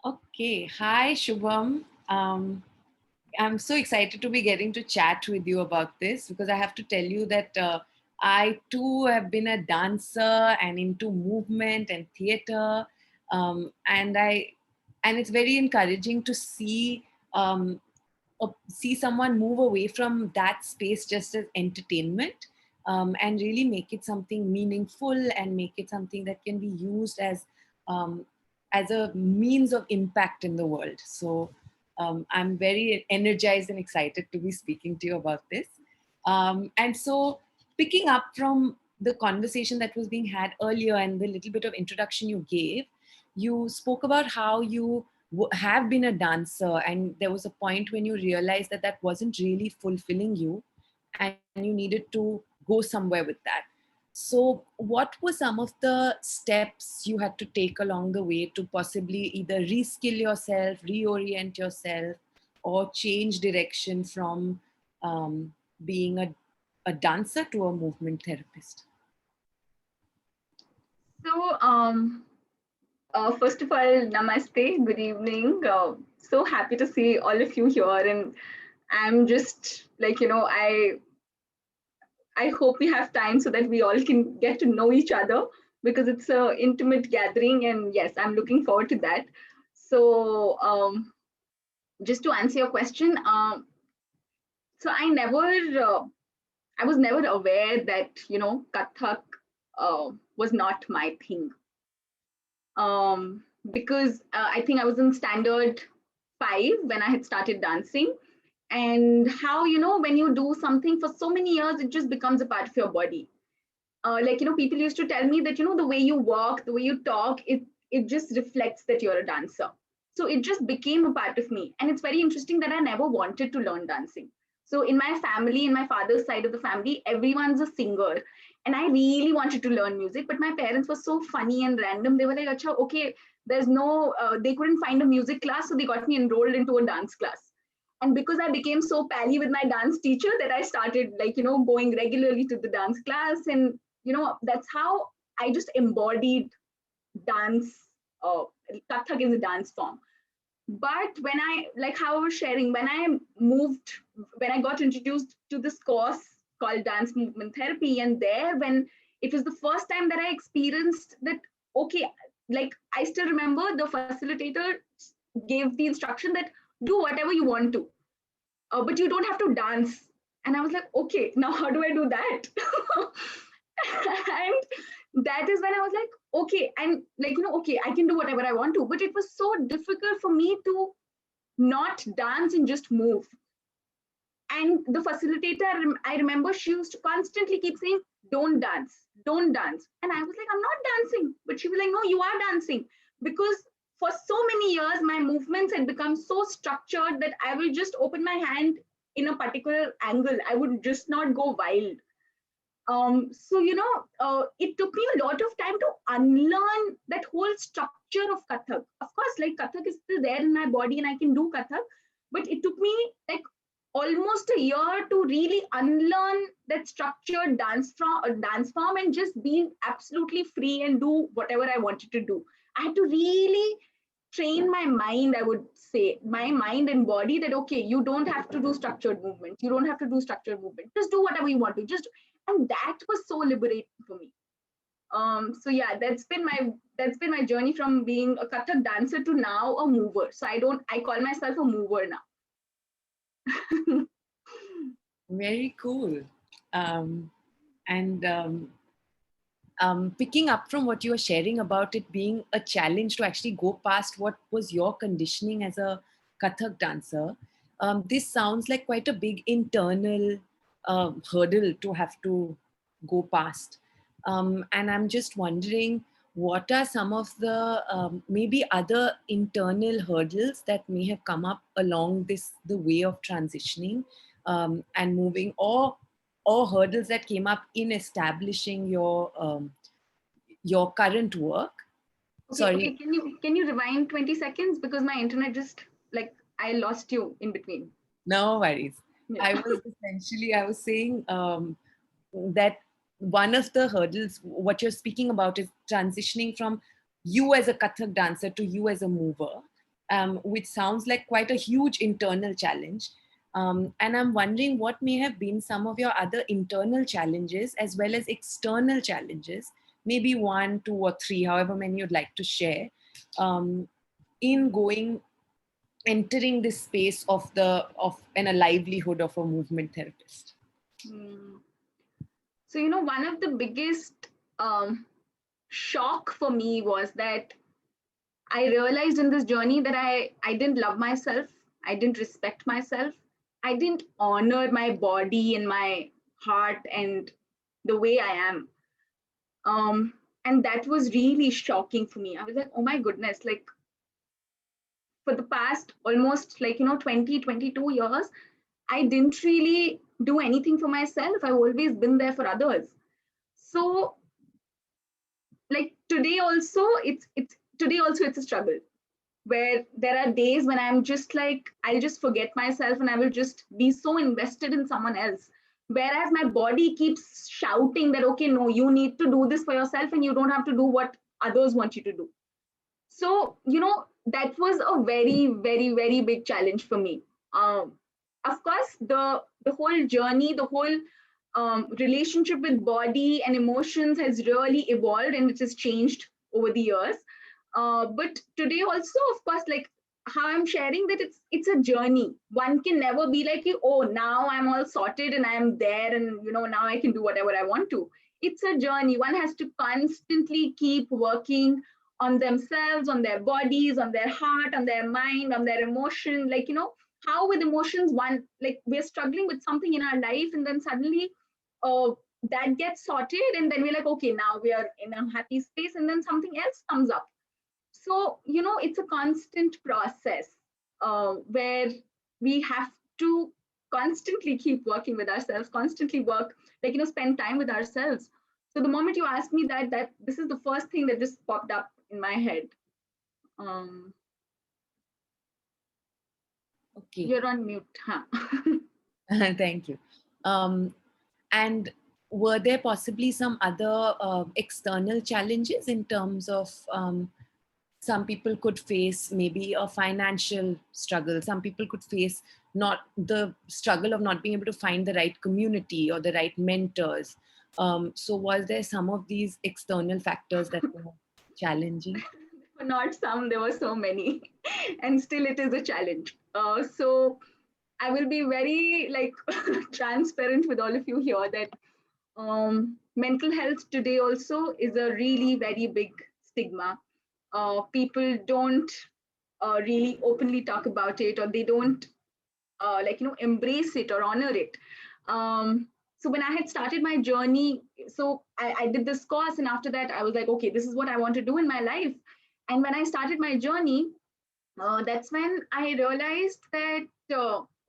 Okay. Hi, Shubham. I'm so excited to be getting to chat with you about this because I have to tell you that I too have been a dancer and into movement and theater, and it's very encouraging to um, see someone move away from that space just as entertainment, and really make it something meaningful and make it something that can be used um, as a means of impact in the world. So I'm very energized and excited to be speaking to you about this. And so, picking up from the conversation that was being had earlier and the little bit of introduction you gave, you spoke about how you have been a dancer, and there was a point when you realized that that wasn't really fulfilling you and you needed to go somewhere with that. So, what were some of the steps you had to take along the way to possibly either reskill yourself, reorient yourself, or change direction from being a dancer to a movement therapist? So, first of all, namaste, good evening. So happy to see all of you here, and I'm just like I hope we have time so that we all can get to know each other because it's a intimate gathering, and yes, I'm looking forward to that. So, just to answer your question, so I was never aware that Kathak was not my thing. Because I think I was in standard 5 when I had started dancing. And how, when you do something for so many years, it just becomes a part of your body. People used to tell me that, the way you walk, the way you talk, it just reflects that you're a dancer. So it just became a part of me. And it's very interesting that I never wanted to learn dancing. So in my family, in my father's side of the family, everyone's a singer. And I really wanted to learn music, but my parents were so funny and random. They were like, Acha, okay, there's no, they couldn't find a music class. So they got me enrolled into a dance class. And because I became so pally with my dance teacher that I started going regularly to the dance class. And that's how I just embodied dance. uh, Kathak is a dance form. But when I, like how I was sharing, when I got introduced to this course called dance movement therapy, and there, when it was the first time that I experienced that, okay, like I still remember the facilitator gave the instruction that do whatever you want to, but you don't have to dance. And I was like, okay, now how do I do that? And that is when I was like, okay, and okay, I can do whatever I want to. But it was so difficult for me to not dance and just move. And the facilitator, I remember she used to constantly keep saying, don't dance, don't dance. And I was like, I'm not dancing. But she was like, no, you are dancing. Because for so many years, my movements had become so structured that I will just open my hand in a particular angle. I would just not go wild. It took me a lot of time to unlearn that whole structure of Kathak. Of course, like Kathak is still there in my body and I can do Kathak, but it took me like almost a year to really unlearn that structured dance form and just be absolutely free and do whatever I wanted to do. I had to really train my mind, I would say, my mind and body, that okay, you don't have to do structured movement. You don't have to do structured movement. Just do whatever you want to. Just and that was so liberating for me. So yeah, that's been my journey from being a Kathak dancer to now a mover. So I call myself a mover now. Very cool. Um, and picking up from what you were sharing about it being a challenge to actually go past what was your conditioning as a Kathak dancer, this sounds like quite a big internal hurdle to have to go past. And I'm just wondering, what are some of the maybe other internal hurdles that may have come up along the way of transitioning and moving, or hurdles that came up in establishing your current work? Okay, Sorry. okay. Can you rewind 20 seconds because my internet just like I lost you in between. No worries. Yeah. I was saying that one of the hurdles, what you're speaking about, is transitioning from you as a Kathak dancer to you as a mover. which sounds like quite a huge internal challenge. And I'm wondering what may have been some of your other internal challenges as well as external challenges, maybe one, two, or three, however many you'd like to share, um, in entering this space of a livelihood of a movement therapist. So, one of the biggest shock for me was that I realized in this journey that I didn't love myself. I didn't respect myself. I didn't honor my body and my heart and the way I am. And that was really shocking for me. I was like, oh my goodness, like for the past almost 20, 22 years, I didn't really do anything for myself. I've always been there for others. So like today also it's a struggle where there are days when I'm just like, I'll just forget myself and I will just be so invested in someone else. Whereas my body keeps shouting that, okay, no, you need to do this for yourself and you don't have to do what others want you to do. So, that was a very, very, very big challenge for me. Of course, the whole journey, the whole relationship with body and emotions has really evolved and it has changed over the years. But today also, of course, like how I'm sharing that it's a journey. One can never be like, oh, now I'm all sorted and I'm there and now I can do whatever I want to. It's a journey. One has to constantly keep working on themselves, on their bodies, on their heart, on their mind, on their emotion. Like, how with emotions, one, like we're struggling with something in our life and then suddenly uh, that gets sorted and then we're like, okay, now we are in a happy space and then something else comes up. So, it's a constant process where we have to constantly keep working with ourselves, constantly work, like, spend time with ourselves. So the moment you asked me that this is the first thing that just popped up in my head. Um, Okay. you're on mute, huh? Thank you. And were there possibly some other external challenges in terms of some people could face maybe a financial struggle, some people could face not the struggle of not being able to find the right community or the right mentors. So was there some of these external factors that were challenging? Not some, there were so many, and still it is a challenge. So I will be very like transparent with all of you here that mental health today also is a really very big stigma. People don't really openly talk about it, or they don't embrace it or honor it. So when I had started my journey, so I did this course, and after that I was like, okay, this is what I want to do in my life. And when I started my journey, that's when I realized that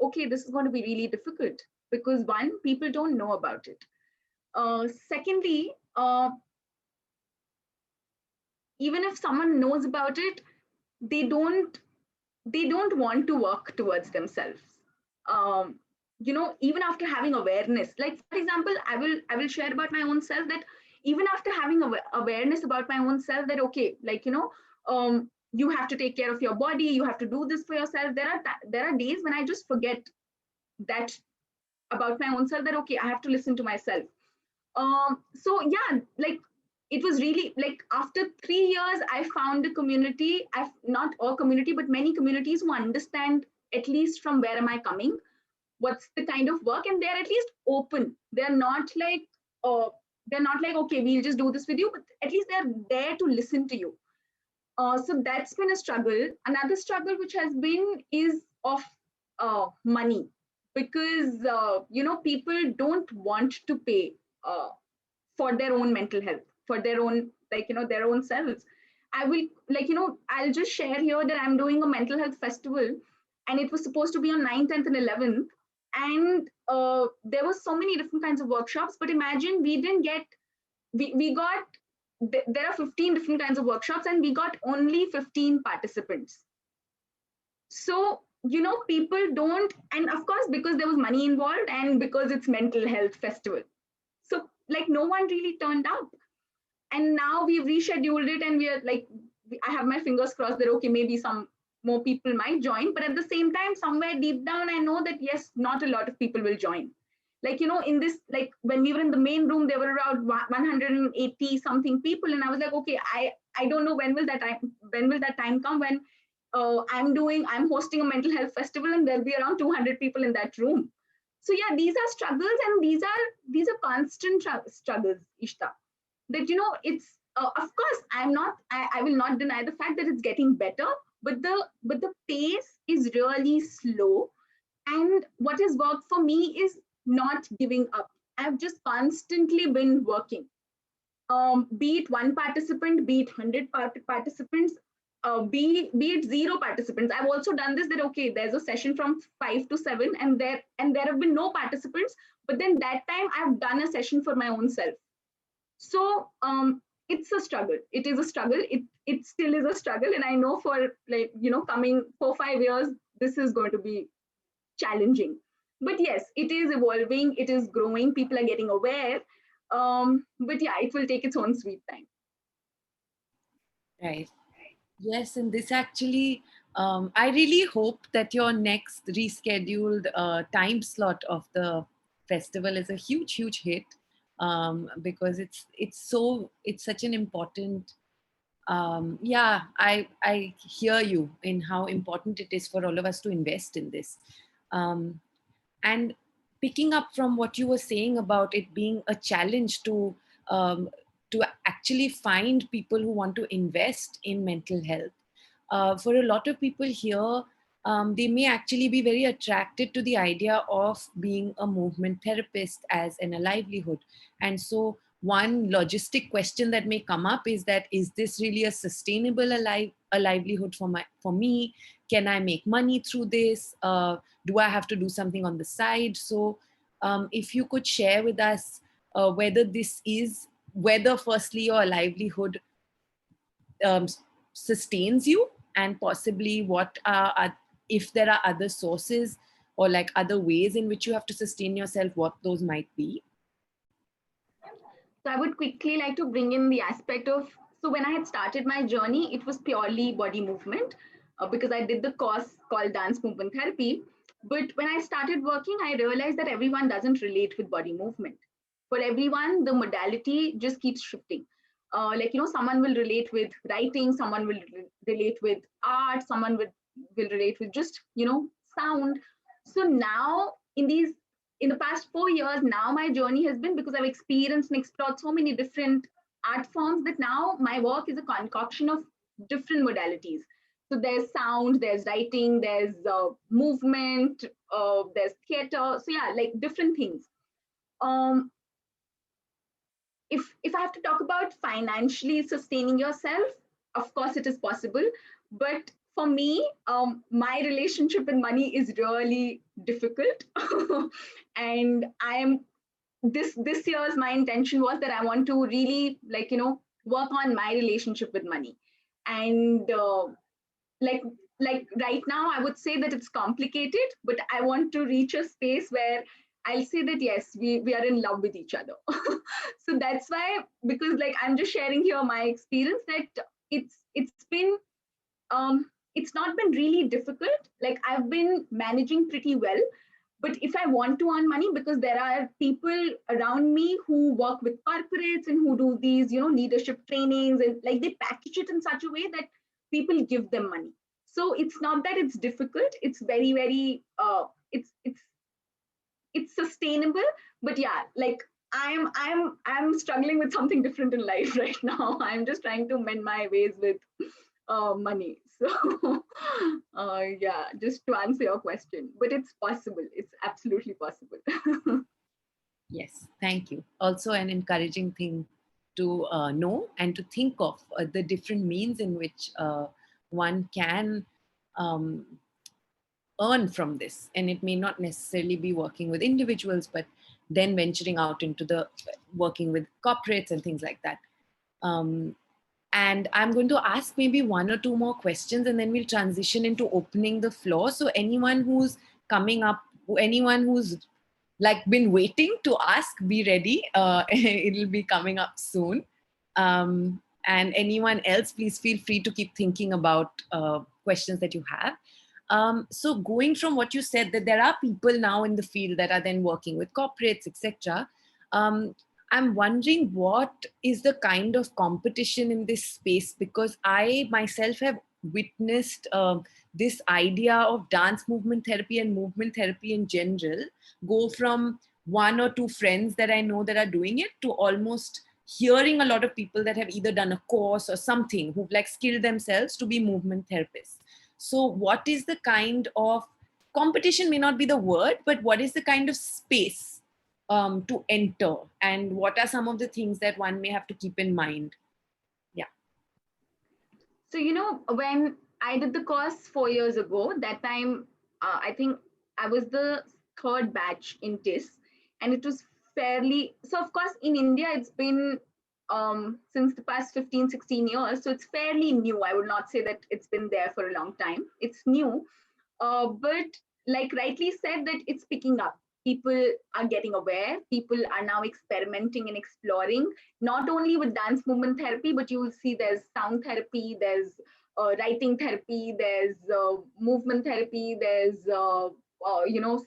okay, this is going to be really difficult because one, people don't know about it. Secondly, even if someone knows about it, they don't want to work towards themselves. um, even after having awareness, like for example, I will share about my own self that even after having awareness about my own self that okay, like you have to take care of your body, you have to do this for yourself, there are days when I just forget that about my own self, that okay, I have to listen to myself. So yeah, like it was really like after 3 years I found a community. I've not a community but many communities who understand at least from where am I coming, what's the kind of work, and they're at least open. Uh, they're not like okay, we'll just do this with you, but at least they're there to listen to you. So that's been a struggle. Another struggle which has been is of money, because people don't want to pay uh, for their own mental health, for their own their own selves. I will I'll just share here that I'm doing a mental health festival, and it was supposed to be on 9th, 10th and 11th, and there were so many different kinds of workshops, but imagine we didn't get we got there are 15 different kinds of workshops and we got only 15 participants. So people don't, and of course because there was money involved and because it's mental health festival, so like no one really turned up. And now we've rescheduled it and we are like, I have my fingers crossed that okay, maybe some more people might join. But at the same time, somewhere deep down, I know that yes, not a lot of people will join. Like, you know, in this, like when we were in the main room, there were around 180 something people. And I was like, okay, I don't know when will that time come when I'm hosting a mental health festival and there'll be around 200 people in that room. So yeah, these are struggles, and these are constant struggles, Ishta. That, you know, it's of course I will not deny the fact that it's getting better, but the pace is really slow. And what has worked for me is not giving up. I've just constantly been working, be it one participant, be it 100 participants, be it zero participants. I've also done this, that okay, there's a session from 5 to 7, and there have been no participants, but then that time I've done a session for my own self. So it's a struggle. It is a struggle. It still is a struggle, and I know for, like, you know, coming 4-5 years, this is going to be challenging. But yes, it is evolving. It is growing. People are getting aware. But yeah, it will take its own sweet time. Right. Yes, and this actually, I really hope that your next rescheduled time slot of the festival is a huge, huge hit, because it's such an important. Yeah, I hear you in how important it is for all of us to invest in this, and picking up from what you were saying about it being a challenge um, to actually find people who want to invest in mental health. For a lot of people here, they may actually be very attracted to the idea of being a movement therapist as in a livelihood. And so, one logistic question that may come up is that, is this really a sustainable a livelihood for me? Can I make money through this? Do I have to do something on the side? So, if you could share with us whether firstly your livelihood um, sustains you, and possibly if there are other sources or like other ways in which you have to sustain yourself, what those might be. So I would quickly like to bring in the aspect of, so when I had started my journey, it was purely body movement, because I did the course called dance movement therapy. But when I started working, I realized that everyone doesn't relate with body movement. For everyone, the modality just keeps shifting. Like, you know, someone will relate with writing, someone will relate with art, someone will relate with just, you know, sound. So now in the past 4 years, now my journey has been, because I've experienced and explored so many different art forms, that now my work is a concoction of different modalities. So there's sound, there's writing, there's movement, there's theater. So yeah, like different things. Um, if I have to talk about financially sustaining yourself, of course it is possible. But for me, my relationship with money is really difficult, and I am this year's my intention was that I want to really, like, you know, work on my relationship with money. And like right now, I would say that it's complicated, but I want to reach a space where I'll say that yes, we are in love with each other. So that's why, because like I'm just sharing here my experience, that it's been it's not been really difficult. Like I've been managing pretty well. But if I want to earn money, because there are people around me who work with corporates and who do these, you know, leadership trainings, and like they package it in such a way that people give them money. So it's not that it's difficult. It's very, very it's sustainable. But yeah, like I'm struggling with something different in life right now. I'm just trying to mend my ways with money. So yeah, just to answer your question, but it's possible. It's absolutely possible. Yes, thank you. Also, an encouraging thing to know and to think of the different means in which one can um, earn from this. And it may not necessarily be working with individuals, but then venturing out into the working with corporates and things like that. Um, and I'm going to ask maybe one or two more questions, and then we'll transition into opening the floor. So anyone who's coming up, anyone who's like been waiting to ask, be ready. It'll be coming up soon. And anyone else, please feel free to keep thinking about questions that you have. So going from what you said, that there are people now in the field that are then working with corporates, etc. I'm wondering what is the kind of competition in this space, because I myself have witnessed this idea of dance movement therapy and movement therapy in general go from one or two friends that I know that are doing it to almost hearing a lot of people that have either done a course or something who've like skilled themselves to be movement therapists. So what is the kind of competition, may not be the word, but what is the kind of space to enter, and what are some of the things that one may have to keep in mind? Yeah. So, when I did the course 4 years ago, that time, I think I was the third batch in TIS, and it was fairly, so of course, in India, it's been since the past 15, 16 years. So it's fairly new. I would not say that it's been there for a long time. It's new. But like rightly said, that it's picking up. People are getting aware. People are now experimenting and exploring, not only with dance movement therapy, but you will see there's sound therapy, there's writing therapy, there's movement therapy, there's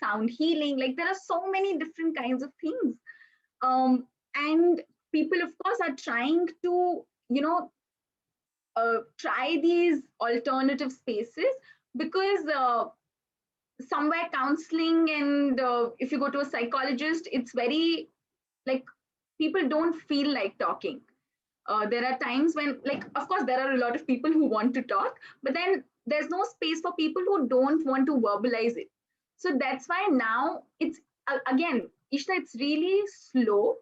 sound healing. Like there are so many different kinds of things, and people, of course, are trying to try these alternative spaces, because somewhere counseling and if you go to a psychologist, it's very like people don't feel like talking. There are times when, like, of course, there are a lot of people who want to talk, but then there's no space for people who don't want to verbalize it. So that's why now it's again, Ishta, it's really slow.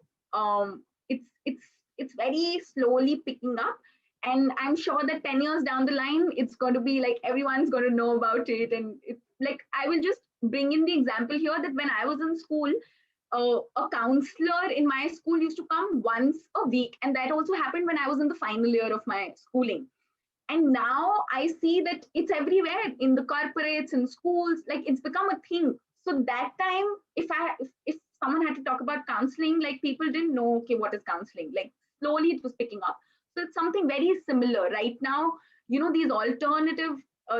It's very slowly picking up, and I'm sure that 10 years down the line, it's going to be like everyone's going to know about it. And it's like, I will just bring in the example here that when I was in school, a counselor in my school used to come once a week, and that also happened when I was in the final year of my schooling. And now I see that it's everywhere in the corporates, in schools, like it's become a thing. So that time, if someone had to talk about counseling, like people didn't know, okay, what is counseling? Like slowly it was picking up. So it's something very similar right now. These alternative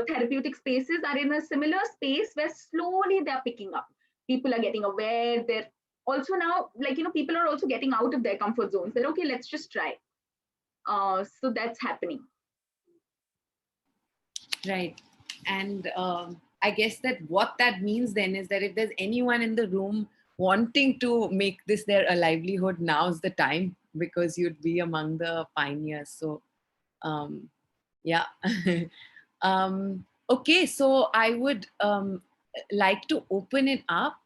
therapeutic spaces are in a similar space where slowly they're picking up. People are getting aware. They're also now, like, people are also getting out of their comfort zones. They're okay, let's just try. So that's happening. Right. And I guess that what that means then is that if there's anyone in the room wanting to make this their a livelihood, now's the time, because you'd be among the pioneers. So, yeah. Okay, so I would like to open it up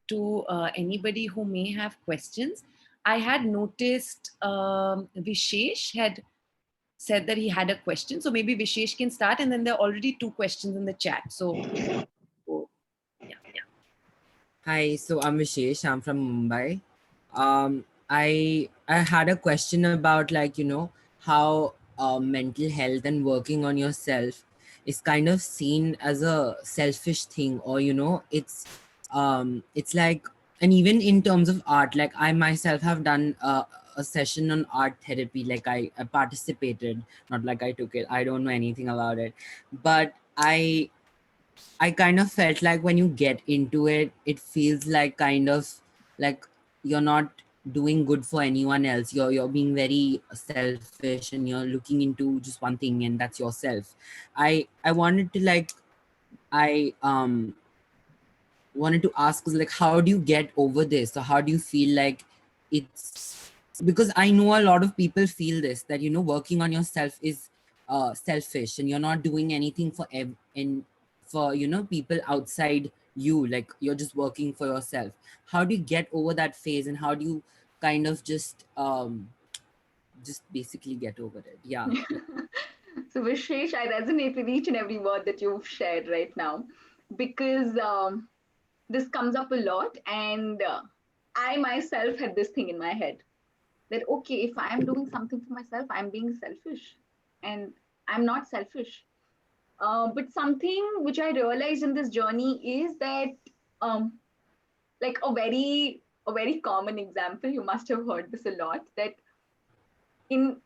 to anybody who may have questions. I had noticed Vishesh had said that he had a question. So maybe Vishesh can start, and then there are already two questions in the chat. So, yeah. Hi, so I'm Vishesh. I'm from Mumbai. I had a question about, like, how mental health and working on yourself is kind of seen as a selfish thing, or it's like, and even in terms of art, like I myself have done a session on art therapy. Like I participated, not like I took it. I don't know anything about it, but I kind of felt like when you get into it, it feels like kind of like you're not doing good for anyone else. You're being very selfish, and you're looking into just one thing, and that's yourself. I wanted to I wanted to ask, like, how do you get over this? Or how do you feel like it's, because I know a lot of people feel this, that working on yourself is selfish, and you're not doing anything for people outside you, like you're just working for yourself. How do you get over that phase, and how do you kind of just basically get over it? Yeah. So, Vishesh, I resonate with each and every word that you've shared right now, because this comes up a lot. And I myself had this thing in my head that, okay, if I'm doing something for myself, I'm being selfish. And I'm not selfish. But something which I realized in this journey is that, like a very common example, you must have heard this a lot, that in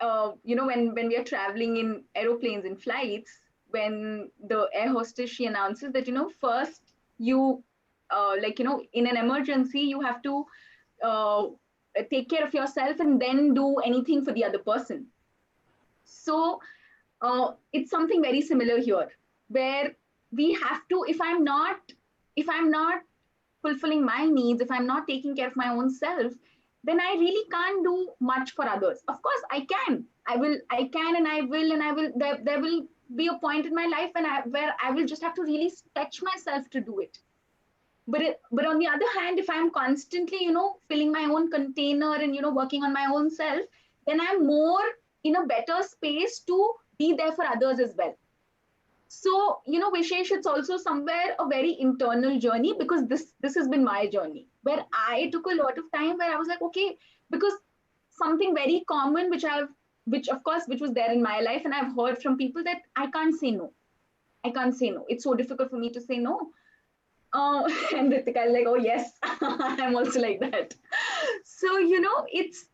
when we are traveling in aeroplanes, in flights, when the air hostess, she announces that, first you, in an emergency, you have to uh, take care of yourself and then do anything for the other person. So it's something very similar here, where we have to, if I'm not fulfilling my needs, if I'm not taking care of my own self, then I really can't do much for others. Of course I can and I will, and I will, there will be a point in my life where I will just have to really stretch myself to do it. But on the other hand, if I'm constantly, filling my own container and, working on my own self, then I'm more in a better space to be there for others as well. So, Vishesh, it's also somewhere a very internal journey, because this has been my journey, where I took a lot of time, where I was like, okay, because something very common which was there in my life, and I've heard from people, that I can't say no. I can't say no. It's so difficult for me to say no. And Ritika is like, oh yes, I'm also like that. So, it's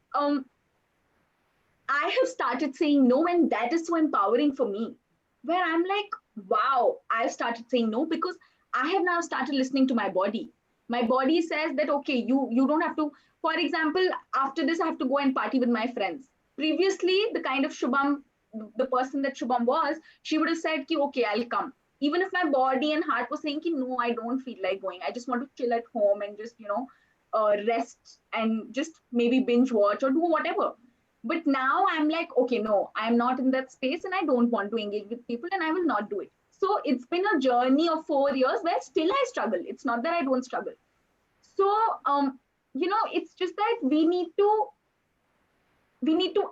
I have started saying no, and that is so empowering for me, where I'm like, wow, I've started saying no, because I have now started listening to my body. My body says that, okay, you don't have to, for example, after this, I have to go and party with my friends. Previously, the kind of Shubham, the person that Shubham was, she would have said, ki, okay, I'll come. Even if my body and heart was saying, ki, no, I don't feel like going. I just want to chill at home and just, rest and just maybe binge watch or do whatever. But now I'm like, okay, no, I'm not in that space and I don't want to engage with people and I will not do it. So it's been a journey of 4 years where still I struggle. It's not that I don't struggle. So, it's just that we need to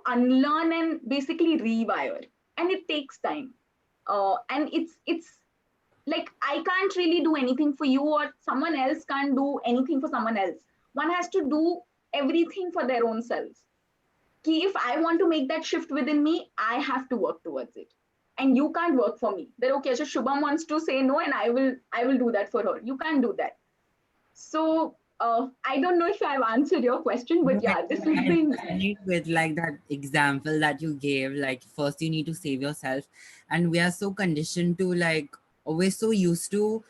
unlearn and basically rewire, and it takes time. And it's like, I can't really do anything for you, or someone else can't do anything for someone else. One has to do everything for their own selves. If I want to make that shift within me, I have to work towards it. And you can't work for me. That, okay, so Shubham wants to say no, and I will do that for her. You can't do that. So I don't know if I've answered your question, but yeah, this has been. I with like that example that you gave, like first you need to save yourself, and we are so conditioned to like, or we're so used to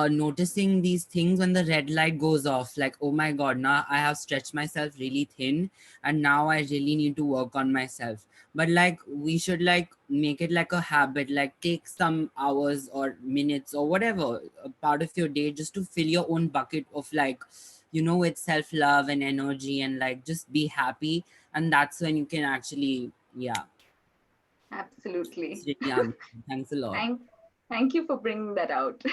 noticing these things when the red light goes off, like, oh my god, now I have stretched myself really thin and now I really need to work on myself. But like we should like make it like a habit, like take some hours or minutes or whatever, a part of your day, just to fill your own bucket of like, with self-love and energy, and like just be happy. And that's when you can actually, yeah. Absolutely. It's really answered. Thanks a lot. Thank you for bringing that out.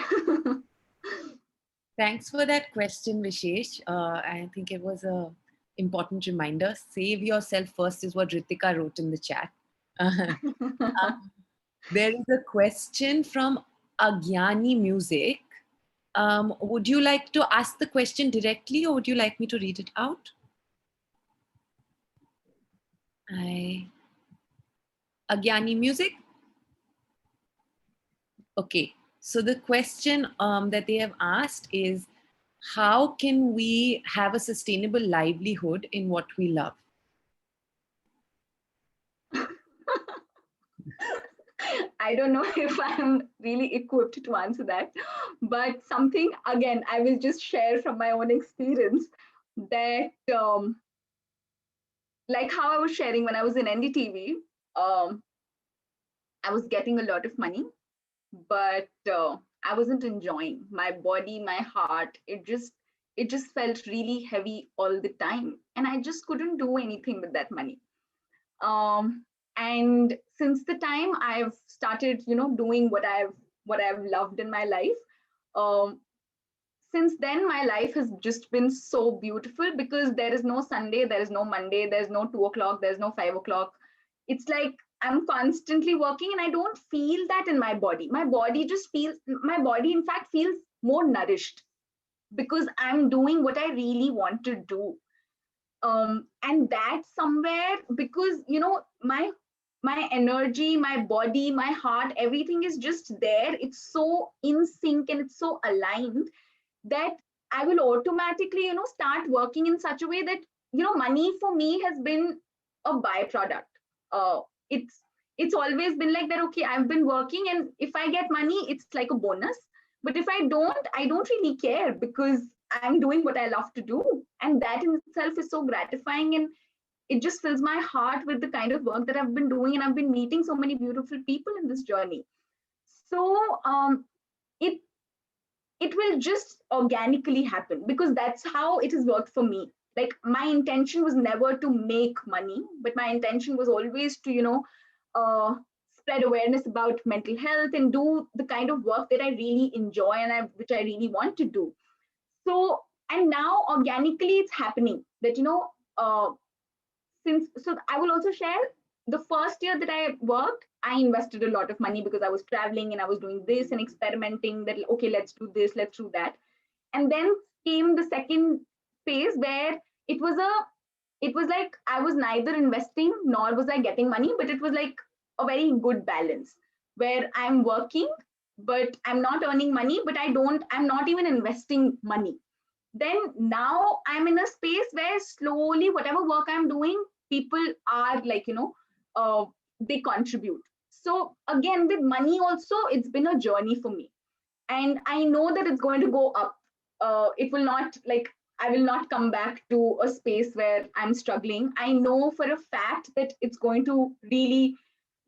Thanks for that question, Vishesh. I think it was a important reminder. Save yourself first is what Ritika wrote in the chat. There is a question from Agyani Music. Would you like to ask the question directly, or would you like me to read it out? Agyani Music? Okay. So the question that they have asked is, how can we have a sustainable livelihood in what we love? I don't know if I'm really equipped to answer that, but something, again, I will just share from my own experience, that like how I was sharing when I was in NDTV, I was getting a lot of money, but I wasn't enjoying my body, my heart. It just felt really heavy all the time, and I just couldn't do anything with that money. And since the time I've started, doing what I've loved in my life, um, since then my life has just been so beautiful, because there is no Sunday, there is no Monday, there's no 2 o'clock, there's no 5 o'clock. It's like I'm constantly working, and I don't feel that in my body. My body in fact feels more nourished, because I'm doing what I really want to do. And that's somewhere, because my energy, my body, my heart, everything is just there. It's so in sync and it's so aligned, that I will automatically, start working in such a way that, money for me has been a byproduct. It's it's always been like that. Okay, I've been working, and if I get money, it's like a bonus. But if I don't really care, because I'm doing what I love to do, and that in itself is so gratifying, and it just fills my heart with the kind of work that I've been doing, and I've been meeting so many beautiful people in this journey. So it it will just organically happen, because that's how it has worked for me. Like, my intention was never to make money, but my intention was always to, uh, spread awareness about mental health and do the kind of work that I really enjoy, and which I really want to do. So, and now organically it's happening that, uh, since, so I will also share, the first year that I worked, I invested a lot of money because I was traveling and I was doing this and experimenting that, okay, let's do this, let's do that. And then came the second phase where it was a it was like I was neither investing nor was I getting money, but it was like a very good balance where I'm working, but I'm not earning money, but I'm not even investing money. Then now I'm in a space where slowly whatever work I'm doing, people are like, they contribute. So again, with money also, it's been a journey for me, and I know that it's going to go up. It will not, like, I will not come back to a space where I'm struggling. I know for a fact that it's going to really,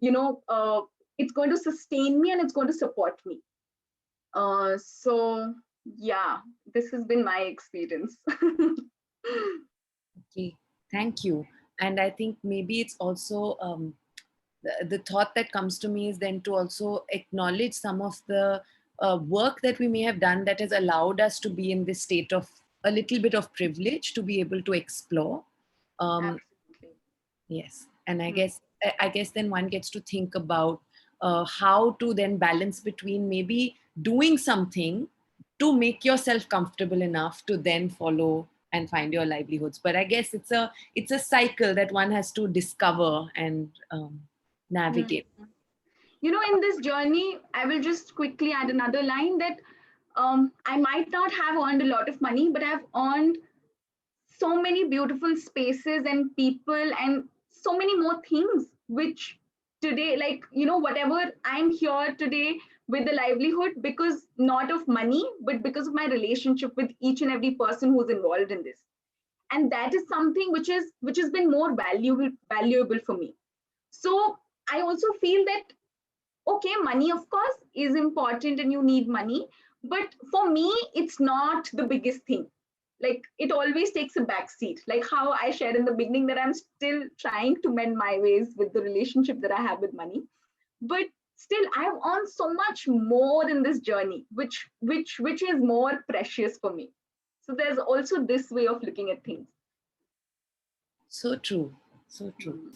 you know uh, it's going to sustain me and it's going to support me. So yeah, this has been my experience. Okay, thank you. And I think maybe it's also the thought that comes to me is then to also acknowledge some of the work that we may have done that has allowed us to be in this state of a little bit of privilege to be able to explore. Absolutely. Yes, and I Hmm. guess then one gets to think about how to then balance between maybe doing something to make yourself comfortable enough to then follow and find your livelihoods. But I guess it's a cycle that one has to discover and Hmm. navigate. In this journey, I will just quickly add another line that I might not have earned a lot of money, but I've earned so many beautiful spaces and people and so many more things, which today, like, whatever I'm here today with the livelihood, because not of money, but because of my relationship with each and every person who's involved in this. And that is something which has been more valuable for me. So I also feel that, okay, money of course is important and you need money, but for me it's not the biggest thing. Like, it always takes a back seat, like how I shared in the beginning that I'm still trying to mend my ways with the relationship that I have with money. But still, I've earned so much more in this journey, which is more precious for me. So there's also this way of looking at things. So true, so true.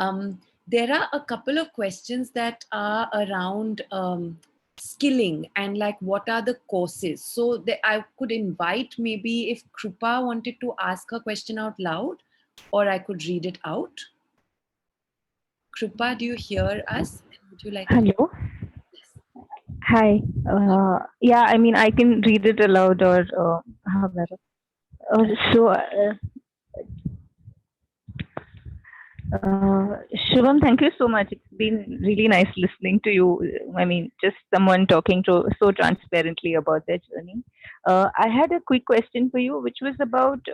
Hmm. There are a couple of questions that are around skilling and like what are the courses. So I could invite maybe if Krupa wanted to ask her question out loud, or I could read it out. Krupa, do you hear us? Would you like to? Hello. Yes. Hi. Yeah, I mean, I can read it aloud or however. Uh, so, uh, Shubham, thank you so much. It's been really nice listening to you. I mean, just someone talking to so transparently about their journey. I had a quick question for you, which was about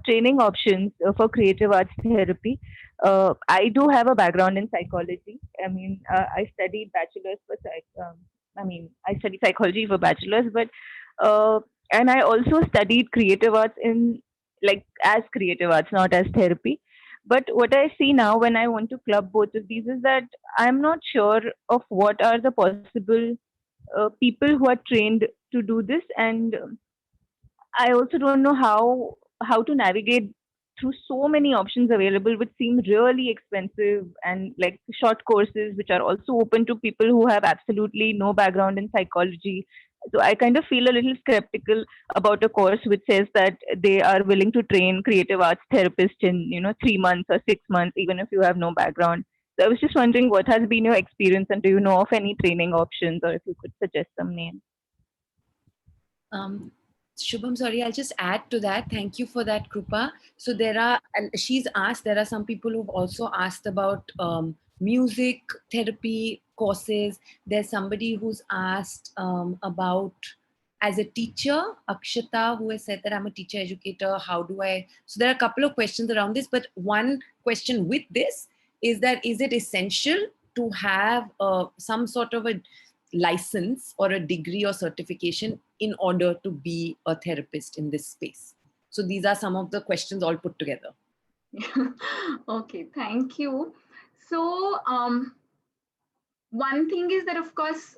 training options for creative arts therapy. I do have a background in psychology. I mean, I studied bachelor's for I studied psychology for bachelor's, but uh, and I also studied creative arts in like as creative arts, not as therapy. But what I see now when I want to club both of these is that I'm not sure of what are the possible people who are trained to do this, and I also don't know how to navigate through so many options available, which seem really expensive, and like short courses, which are also open to people who have absolutely no background in psychology. So I kind of feel a little skeptical about a course which says that they are willing to train creative arts therapists in 3 months or 6 months, even if you have no background. So I was just wondering what has been your experience, and do you know of any training options, or if you could suggest some names? Um, Shubham, sorry, I'll just add to that. Thank you for that, Krupa. So there are, and she's asked, there are some people who've also asked about music therapy courses. There's somebody who's asked about as a teacher, Akshata, who has said that I'm a teacher educator. How do I? So there are a couple of questions around this, but one question with this is that is it essential to have some sort of a license or a degree or certification in order to be a therapist in this space? So these are some of the questions all put together. Okay, thank you. So, one thing is that, of course,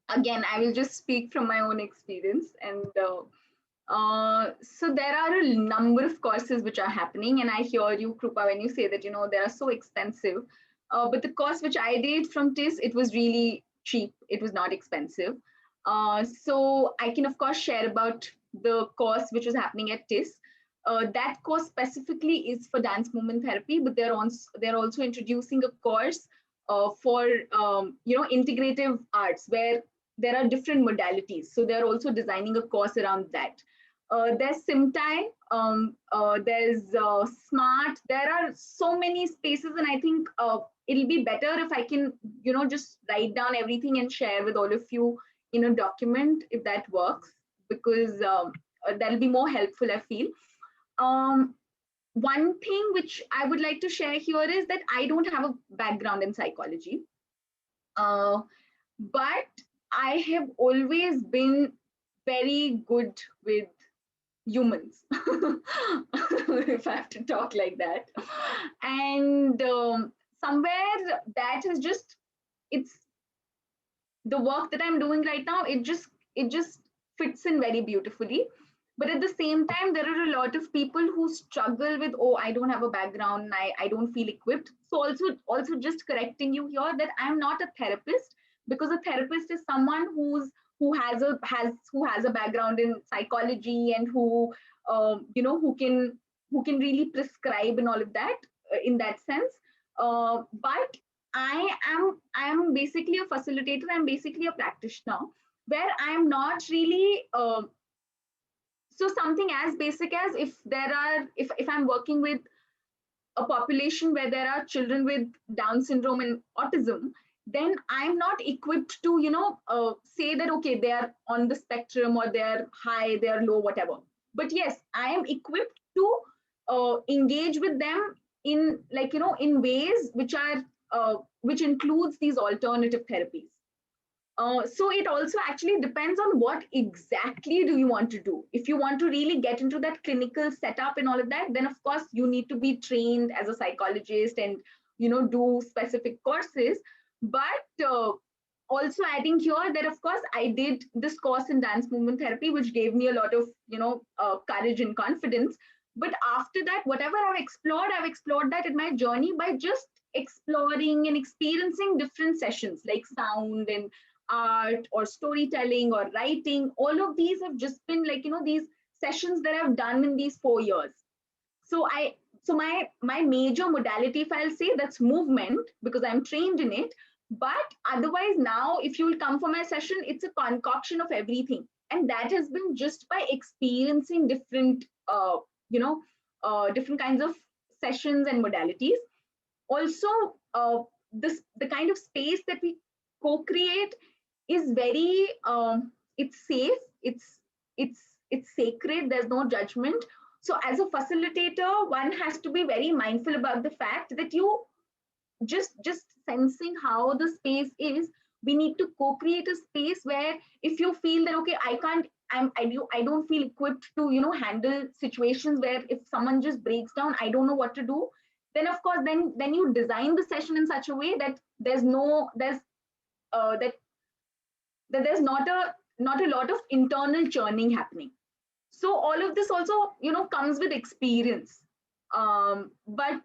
again, I will just speak from my own experience. And so there are a number of courses which are happening. And I hear you, Krupa, when you say that, they are so expensive. But the course which I did from TIS, it was really cheap. It was not expensive. So I can, of course, share about the course which was happening at TIS. That course specifically is for dance movement therapy, but they're also introducing a course for integrative arts, where there are different modalities. So they're also designing a course around that. There's Simtai, there's Smart. There are so many spaces, and I think it'll be better if I can, just write down everything and share with all of you in a document, if that works, because that'll be more helpful, I feel. One thing which I would like to share here is that I don't have a background in psychology, but I have always been very good with humans, if I have to talk like that. And somewhere that is just, it's the work that I'm doing right now, it just fits in very beautifully. But at the same time, there are a lot of people who struggle with, oh, I don't have a background, I don't feel equipped. So also just correcting you here that I'm not a therapist, because a therapist is someone who has a background in psychology, and who who can really prescribe and all of that, in that sense. But I am basically a facilitator. I'm basically a practitioner, where I'm not really so something as basic as, if I'm working with a population where there are children with Down syndrome and autism, then I'm not equipped to say that, okay, they are on the spectrum, or they're high, they're low, whatever. But yes, I am equipped to engage with them in, in ways which includes these alternative therapies. So it also actually depends on what exactly do you want to do. If you want to really get into that clinical setup and all of that, then of course you need to be trained as a psychologist and do specific courses. But also adding here that, of course, I did this course in dance movement therapy, which gave me a lot of courage and confidence. But after that, whatever I've explored that in my journey by just exploring and experiencing different sessions like sound and art or storytelling or writing. All of these have just been these sessions that I've done in these 4 years. So my major modality, if I'll say, that's movement, because I'm trained in it. But otherwise, now if you will come for my session, it's a concoction of everything, and that has been just by experiencing different different kinds of sessions and modalities. Also, the kind of space that we co-create is very it's safe, it's sacred, there's no judgment. So as a facilitator, one has to be very mindful about the fact that you just sensing how the space is. We need to co-create a space where, if you feel that, okay, I don't feel equipped to handle situations where if someone just breaks down, I don't know what to do, then of course then you design the session in such a way that there's there's not a lot of internal churning happening. So all of this also comes with experience. But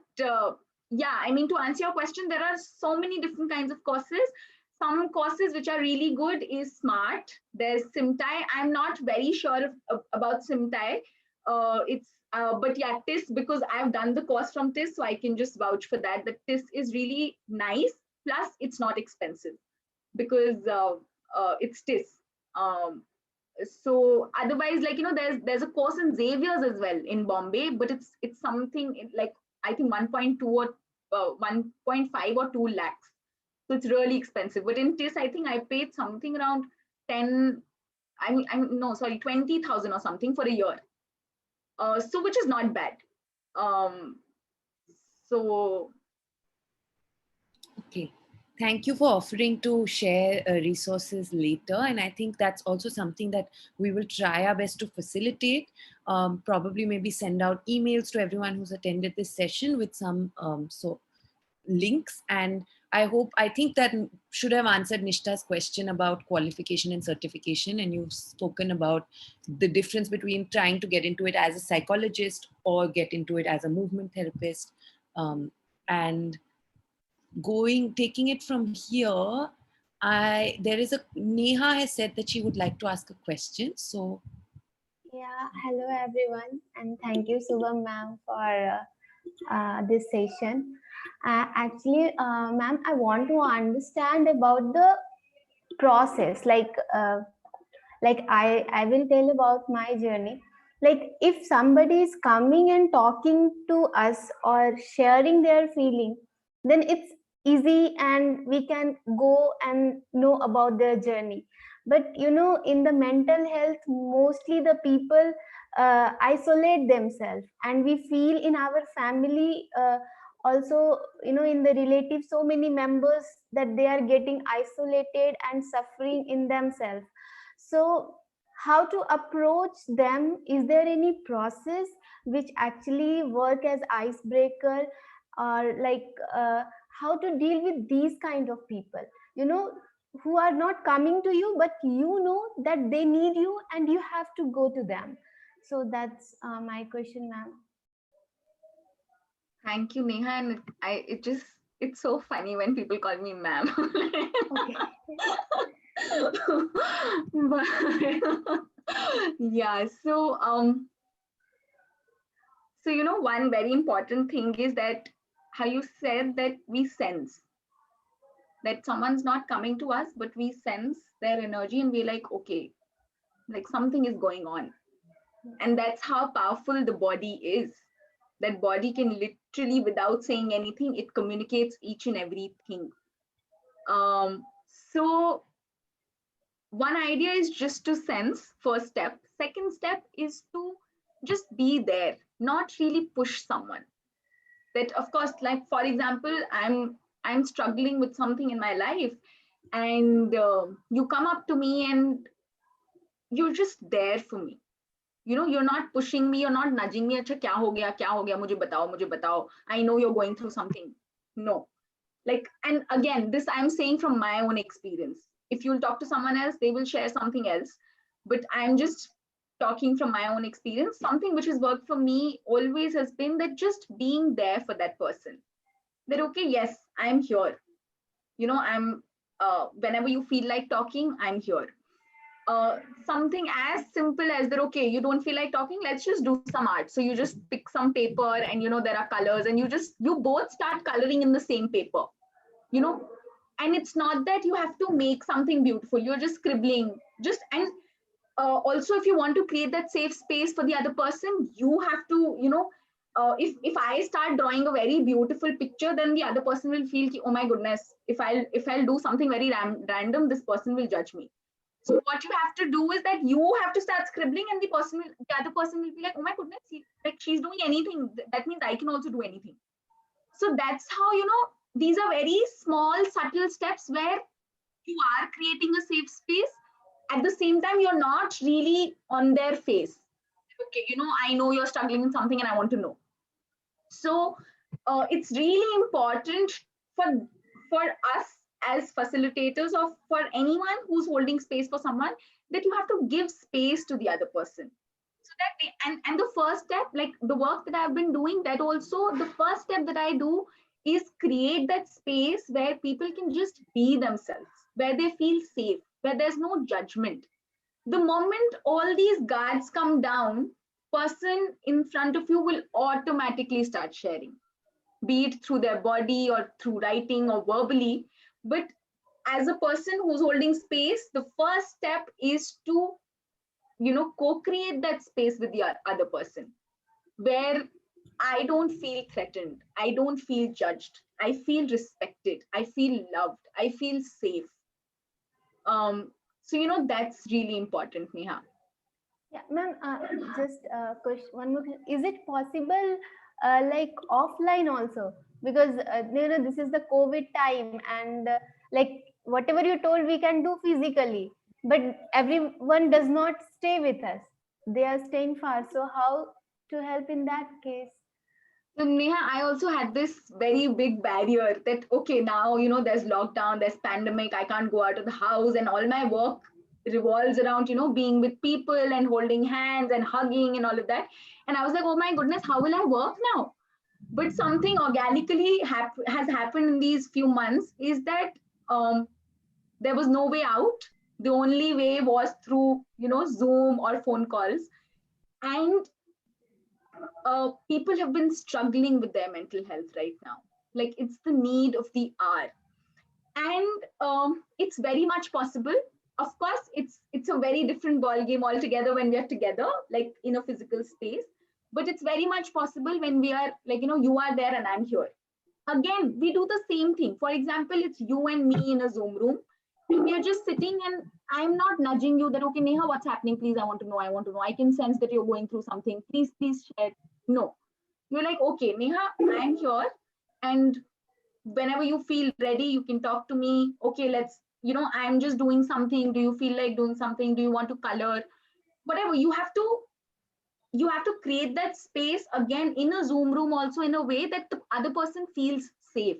yeah, I mean, to answer your question, there are so many different kinds of courses. Some courses which are really good is Smart. There's Simtai. I'm not very sure about Simtai. But yeah, TIS, because I've done the course from TIS, so I can just vouch for that. That TIS is really nice. Plus, it's not expensive, because it's TIS. So otherwise, there's a course in Xavier's as well in Bombay, but it's something like, I think 1.2 or 1.5 or 2 lakhs. So it's really expensive. But in TIS, I think I paid something around 10, no, sorry, 20,000 or something for a year. So which is not bad. So Okay. Thank you for offering to share resources later. And I think that's also something that we will try our best to facilitate. Probably maybe send out emails to everyone who's attended this session with some links. And I think that should have answered Nishta's question about qualification and certification. And you've spoken about the difference between trying to get into it as a psychologist or get into it as a movement therapist. And taking it from here, there is a Neha has said that she would like to ask a question. So Yeah, hello everyone, and thank you, Shubham ma'am, for this session. Ma'am, I want to understand about the process. I will tell about my journey. Like, if somebody is coming and talking to us or sharing their feeling, then it's easy and we can go and know about their journey. But in the mental health, mostly the people isolate themselves, and we feel in our family also, in the relatives, so many members that they are getting isolated and suffering in themselves. So how to approach them? Is there any process which actually work as icebreaker, or how to deal with these kind of people, who are not coming to you, but that they need you and you have to go to them? So that's my question, ma'am. thank you, Neha. And it's so funny when people call me ma'am. Okay. But yeah, so one very important thing is that how you said that we sense that someone's not coming to us, but we sense their energy and we're like, okay, like something is going on. And that's how powerful the body is. That body can literally, without saying anything, it communicates each and everything. So one idea is just to sense, first step. Second step is to just be there, not really push someone. That, of course, like for example, I'm struggling with something in my life, and you come up to me and you're just there for me. You're not pushing me, you're not nudging me. Acha, kya ho gaya, mujhe batao. I know you're going through something. No. Like, and again, this I'm saying from my own experience. If you'll talk to someone else, they will share something else. But I'm just talking from my own experience. Something which has worked for me always has been that just being there for that person. That, okay, yes, I'm here. I'm whenever you feel like talking, I'm here. Something as simple as that, okay, you don't feel like talking, let's just do some art. So you just pick some paper, and there are colors, and you both start coloring in the same paper. And it's not that you have to make something beautiful, you're just scribbling. Also, if you want to create that safe space for the other person, you have to, if I start drawing a very beautiful picture, then the other person will feel, oh my goodness, if I'll do something very random, this person will judge me. So what you have to do is that you have to start scribbling, and the other person will be like, oh my goodness, like she's doing anything, that means I can also do anything. So that's how, these are very small, subtle steps where you are creating a safe space. At the same time, you're not really on their face. Okay, I know you're struggling with something and I want to know. So it's really important for us as facilitators, or for anyone who's holding space for someone, that you have to give space to the other person. So that and the first step, like the work that I've been doing, that also the first step that I do is create that space where people can just be themselves, where they feel safe, where there's no judgment. The moment all these guards come down, person in front of you will automatically start sharing, be it through their body or through writing or verbally. But as a person who's holding space, the first step is to co-create that space with the other person, where I don't feel threatened. I don't feel judged. I feel respected. I feel loved. I feel safe. So, that's really important, Neha. Yeah, ma'am, just question, one more question. Is it possible, like offline also? Because this is the COVID time, and like whatever you told, we can do physically, but everyone does not stay with us. They are staying far. So how to help in that case? So Neha, I also had this very big barrier that, okay, now, there's lockdown, there's pandemic, I can't go out of the house, and all my work revolves around, being with people and holding hands and hugging and all of that. And I was like, oh my goodness, how will I work now? But something organically has happened in these few months is that there was no way out. The only way was through, Zoom or phone calls. And people have been struggling with their mental health right now. Like, it's the need of the hour. And it's very much possible. Of course, it's a very different ball game altogether when we are together, like in a physical space. But it's very much possible when we are like, you are there and I'm here. Again, we do the same thing. For example, it's you and me in a Zoom room, and we are just sitting, and I'm not nudging you that, okay, Neha, what's happening? Please, I want to know. I want to know. I can sense that you're going through something. Please share. No, you're like, okay, Neha, I'm here. And whenever you feel ready, you can talk to me. Okay, I'm just doing something. Do you feel like doing something? Do you want to color? Whatever. You have to create that space again in a Zoom room also in a way that the other person feels safe.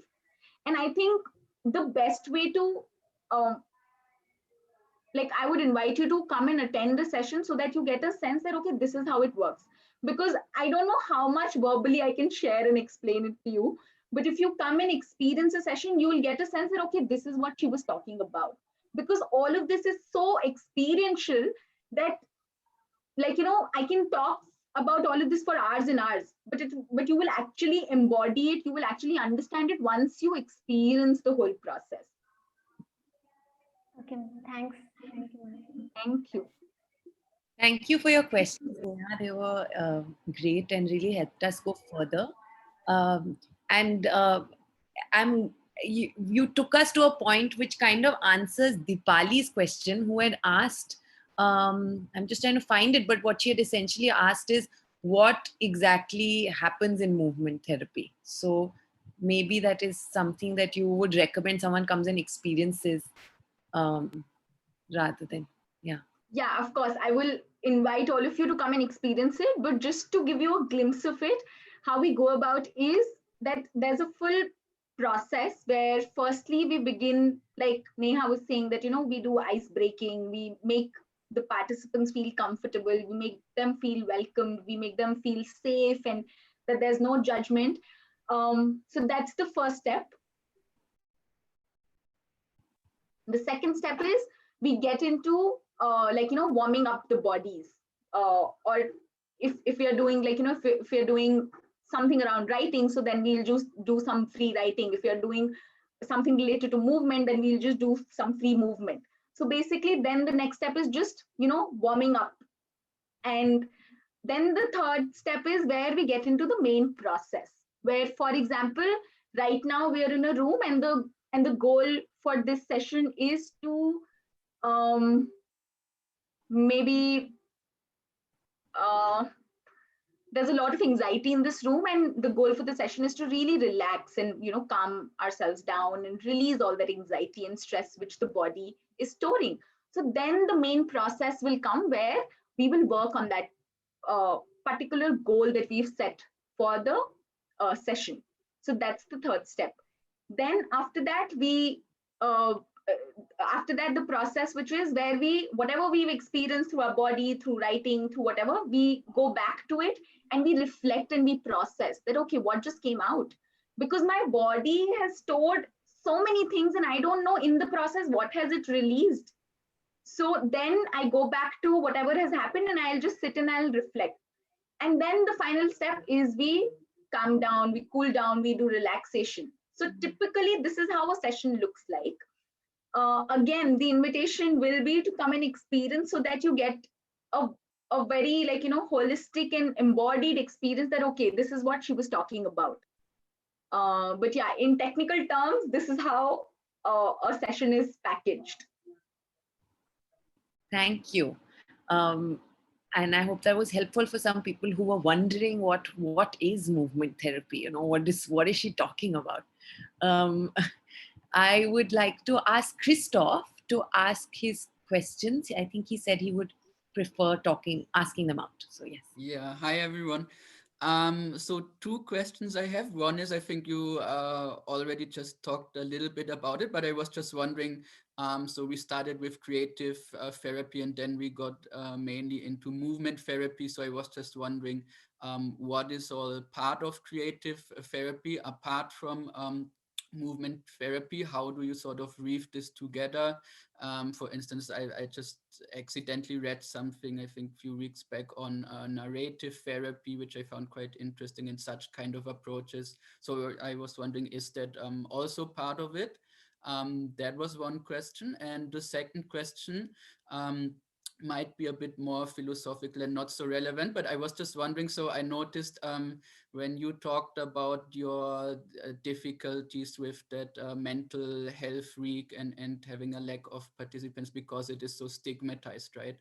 And I think the best way to um, like, I would invite you to come and attend the session so that you get a sense that, okay, this is how it works. Because I don't know how much verbally I can share and explain it to you, but if you come and experience a session, you will get a sense that, okay, this is what she was talking about. Because all of this is so experiential that, like, I can talk about all of this for hours and hours, but you will actually embody it, you will actually understand it once you experience the whole process. Okay, thanks. Thank you, ma'am. Thank you. Thank you for your questions, Neha. They were great and really helped us go further. And I'm you took us to a point which kind of answers Dipali's question, who had asked. I'm just trying to find it, but what she had essentially asked is what exactly happens in movement therapy. So maybe that is something that you would recommend someone comes and experiences, rather than, yeah. Yeah, of course. I will invite all of you to come and experience it. But just to give you a glimpse of it, how we go about is that there's a full process where firstly we begin, like Neha was saying, that, we do ice breaking, we make the participants feel comfortable, we make them feel welcomed, we make them feel safe, and that there's no judgment. So that's the first step. The second step is we get into warming up the bodies, or if we are doing, like, if we are doing something around writing, so then we'll just do some free writing. If we are doing something related to movement, then we'll just do some free movement. So basically then the next step is just warming up. And then the third step is where we get into the main process, where, for example, right now we are in a room, and the goal for this session is to maybe there's a lot of anxiety in this room, and the goal for the session is to really relax and calm ourselves down and release all that anxiety and stress which the body is storing. So then the main process will come where we will work on that particular goal that we've set for the session. So that's the third step. Then after that uh, after that, the process, which is where whatever we've experienced through our body, through writing, through whatever, we go back to it and we reflect and we process that, okay, what just came out? Because my body has stored so many things, and I don't know in the process what has it released. So then I go back to whatever has happened, and I'll just sit and I'll reflect. And then the final step is we calm down, we cool down, we do relaxation. So typically this is how a session looks like. Again, the invitation will be to come and experience so that you get a a very holistic and embodied experience that, okay, this is what she was talking about. But yeah, in technical terms, this is how a session is packaged. Thank you. And I hope that was helpful for some people who were wondering what is movement therapy. What is she talking about? I would like to ask Christoph to ask his questions. I think he said he would prefer asking them out. So yes. Yeah, hi everyone. So two questions I have. One is, I think you already just talked a little bit about it, but I was just wondering, so we started with creative therapy and then we got mainly into movement therapy. So I was just wondering, what is all part of creative therapy apart from movement therapy? How do you sort of weave this together? For instance, I just accidentally read something, I think a few weeks back, on narrative therapy, which I found quite interesting in such kind of approaches. So I was wondering, is that also part of it? That was one question. And the second question, might be a bit more philosophical and not so relevant, but I was just wondering, so I noticed when you talked about your difficulties with that mental health week and having a lack of participants because it is so stigmatized, right?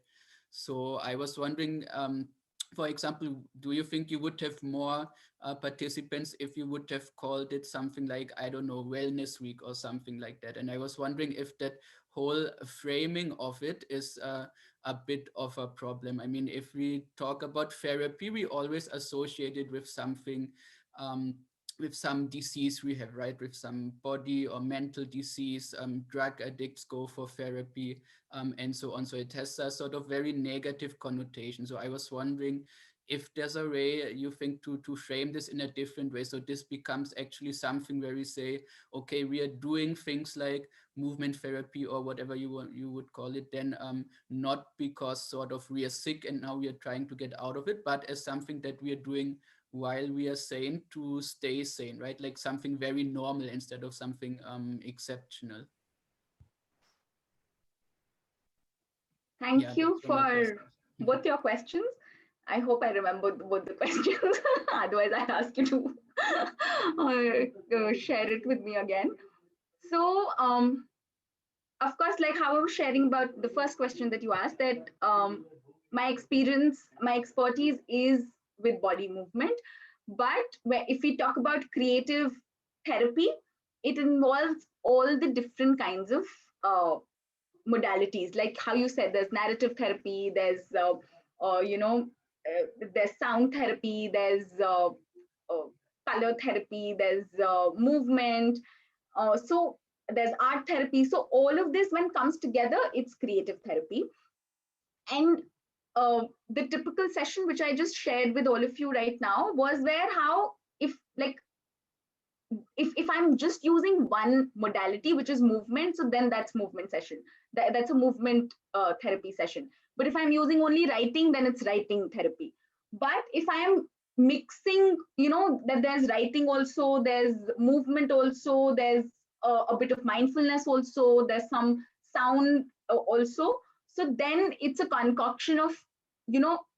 So I was wondering, for example, do you think you would have more participants if you would have called it something like, I don't know, Wellness Week or something like that? And I was wondering if that whole framing of it is a bit of a problem. I mean, if we talk about therapy, we always associate it with something, with some disease we have, right? With some body or mental disease. Drug addicts go for therapy, and so on. So it has a sort of very negative connotation. So I was wondering if there's a way you think to frame this in a different way, so this becomes actually something where we say, okay, we are doing things like movement therapy or whatever you would call it, then not because sort of we are sick and now we are trying to get out of it, but as something that we are doing while we are sane to stay sane, right? Like something very normal instead of something exceptional. Thank you Those were my for questions. both your questions. I hope I remember both the questions. Otherwise, I'll ask you to share it with me again. So, of course, like how I was sharing about the first question that you asked, that my experience, my expertise is with body movement. But if we talk about creative therapy, it involves all the different kinds of modalities. Like how you said, there's narrative therapy, there's there's sound therapy, there's color therapy, there's movement, so there's art therapy. So all of this, when comes together, it's creative therapy. And the typical session which I just shared with all of you right now was where how if I'm just using one modality, which is movement, so then that's movement session. That's a movement therapy session. But if I'm using only writing, then it's writing therapy. But if I am mixing, that there's writing also, there's movement also, there's a bit of mindfulness also, there's some sound also. So then it's a concoction of,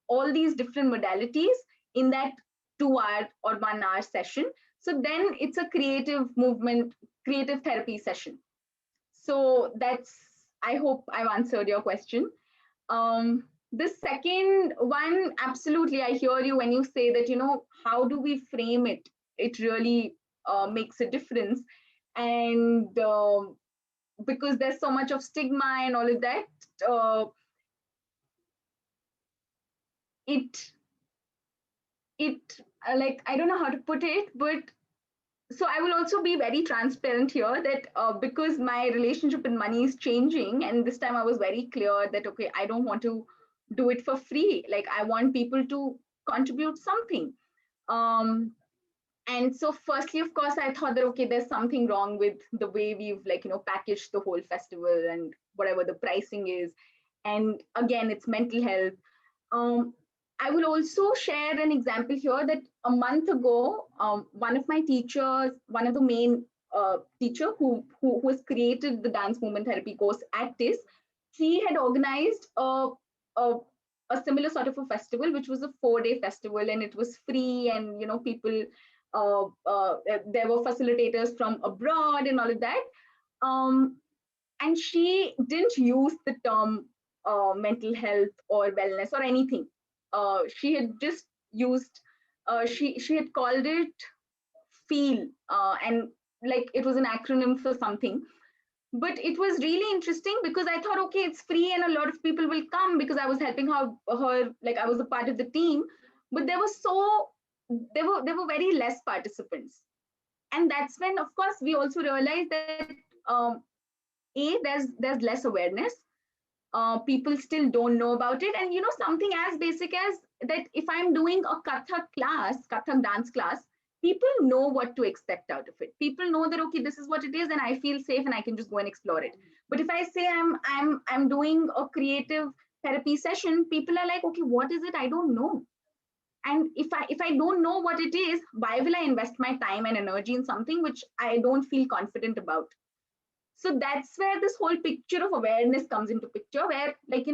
all these different modalities in that 2 hour or 1 hour session. So then it's a creative therapy session. So I hope I've answered your question. The second one, absolutely, I hear you when you say that, how do we frame it? It really makes a difference. And because there's so much of stigma and all of that, like, I don't know how to put it, but so I will also be very transparent here that because my relationship with money is changing, and this time I was very clear that, okay, I don't want to do it for free. Like, I want people to contribute something. And so firstly, of course, I thought that, okay, there's something wrong with the way we've packaged the whole festival and whatever the pricing is. And again, it's mental health. I will also share an example here that a month ago, one of my teachers, one of the main teacher who has created the dance movement therapy course at TIS, she had organized a a similar sort of a festival, which was a 4-day festival, and it was free, and people, there were facilitators from abroad and all of that. And she didn't use the term mental health or wellness or anything. She had just used, she had called it feel, and like it was an acronym for something. But it was really interesting because I thought, okay, it's free and a lot of people will come, because I was helping her, like I was a part of the team. But there were very less participants. And that's when, of course, we also realized that there's less awareness. People still don't know about it. And something as basic as that, if I'm doing a Kathak dance class, people know what to expect out of it. People know that, okay, this is what it is, and I feel safe and I can just go and explore it. But if I say I'm doing a creative therapy session, people are like, okay, what is it? I don't know. And if I don't know what it is, why will I invest my time and energy in something which I don't feel confident about? So that's where this whole picture of awareness comes into picture, where, like,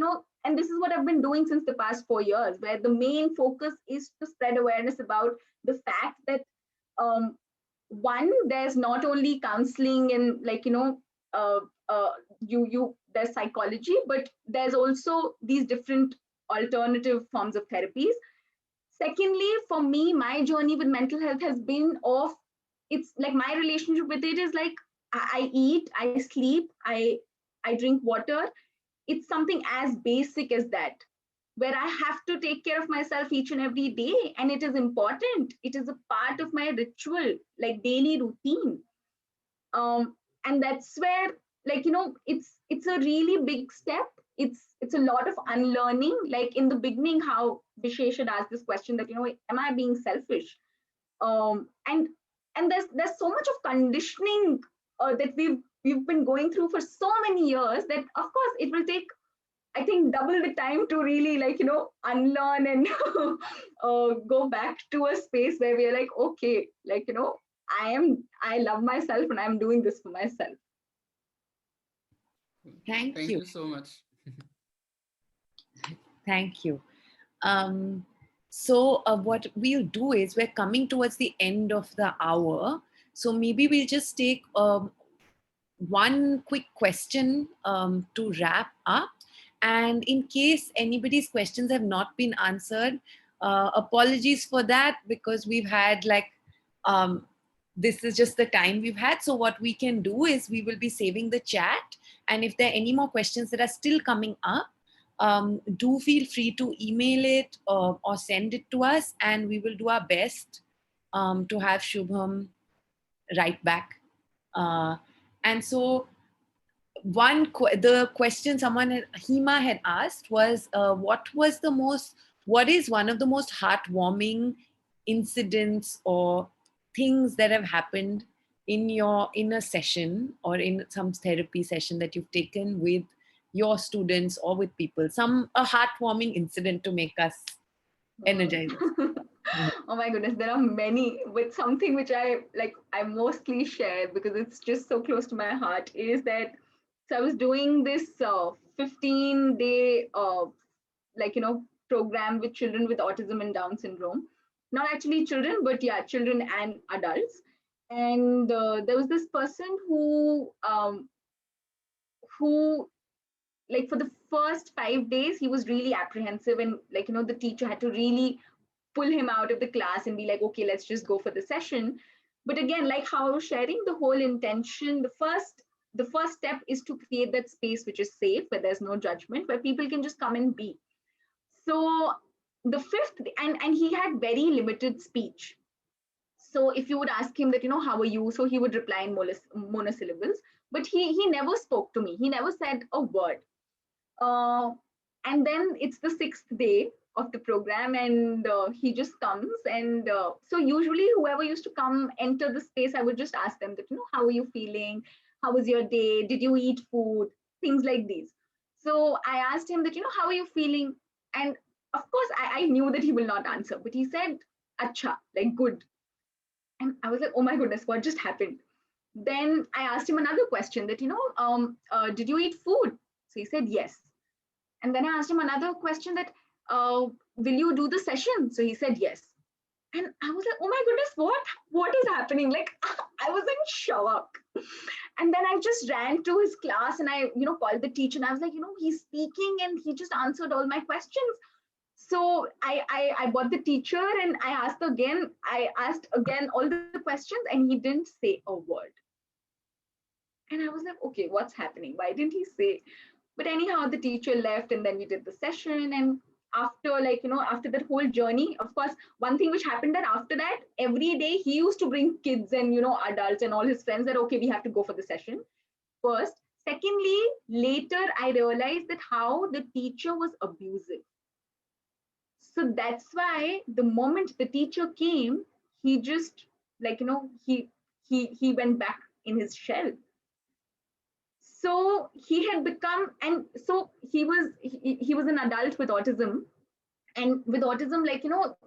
and this is what I've been doing since the past 4 years, where the main focus is to spread awareness about the fact that, one, there's not only counseling and, like, uh, there's psychology, but there's also these different alternative forms of therapies. Secondly, for me, my journey with mental health has been of, it's like my relationship with it is like, I eat, I sleep, I drink water. It's something as basic as that, where I have to take care of myself each and every day, and it is important. It is a part of my ritual, like daily routine. And that's where, like, it's a really big step. It's a lot of unlearning. Like in the beginning, how Vishesh had asked this question that, am I being selfish? And there's so much of conditioning that we've been going through for so many years, that of course it will take, I think, double the time to really, like, unlearn and go back to a space where we're like, okay, like, I love myself and I'm doing this for myself. Thank Thank you. you so much. Thank you. So what we'll do is, we're coming towards the end of the hour. So maybe we'll just take one quick question to wrap up. And in case anybody's questions have not been answered, apologies for that, because we've had this is just the time we've had. So what we can do is, we will be saving the chat. And if there are any more questions that are still coming up, do feel free to email it or send it to us, and we will do our best to have Shubham write back. And so the question Hema had asked was, what is one of the most heartwarming incidents or things that have happened in a session or in some therapy session that you've taken with your students or with people, a heartwarming incident to make us energized? Oh my goodness, there are many, but something which I mostly share because it's just so close to my heart is that, so I was doing this 15-day program with children with autism and Down syndrome. Not actually children, but yeah, children and adults. And there was this person who like, for the first 5 days, he was really apprehensive, and, like, the teacher had to really pull him out of the class and be like, okay, let's just go for the session. But again, like how I was sharing, the whole intention, the first step is to create that space which is safe, where there's no judgment, where people can just come and be. So the fifth, and he had very limited speech. So if you would ask him that, how are you? So he would reply in monosyllables, but he never spoke to me. He never said a word. And then it's the 6th day of the program, and he just comes. And so usually whoever used to come enter the space, I would just ask them that, how are you feeling? How was your day? Did you eat food? Things like these. So I asked him that, how are you feeling? And of course, I knew that he will not answer, but he said, Acha, like good. And I was like, oh my goodness, what just happened? Then I asked him another question that, did you eat food? So he said, yes. And then I asked him another question that, will you do the session? So he said yes. And I was like, oh my goodness, what is happening? Like, I was in shock. And then I just ran to his class and I, called the teacher and I was like, he's speaking and he just answered all my questions. So I bought the teacher and I asked again all the questions and he didn't say a word. And I was like, okay, what's happening? Why didn't he say? But anyhow, the teacher left and then we did the session. And after after that whole journey, of course, one thing which happened that after that, every day he used to bring kids and, adults and all his friends that, okay, we have to go for the session first. Secondly, later I realized that how the teacher was abusive. So that's why the moment the teacher came, he just he went back in his shell. So he had become, and so he was an adult with autism, and with autism,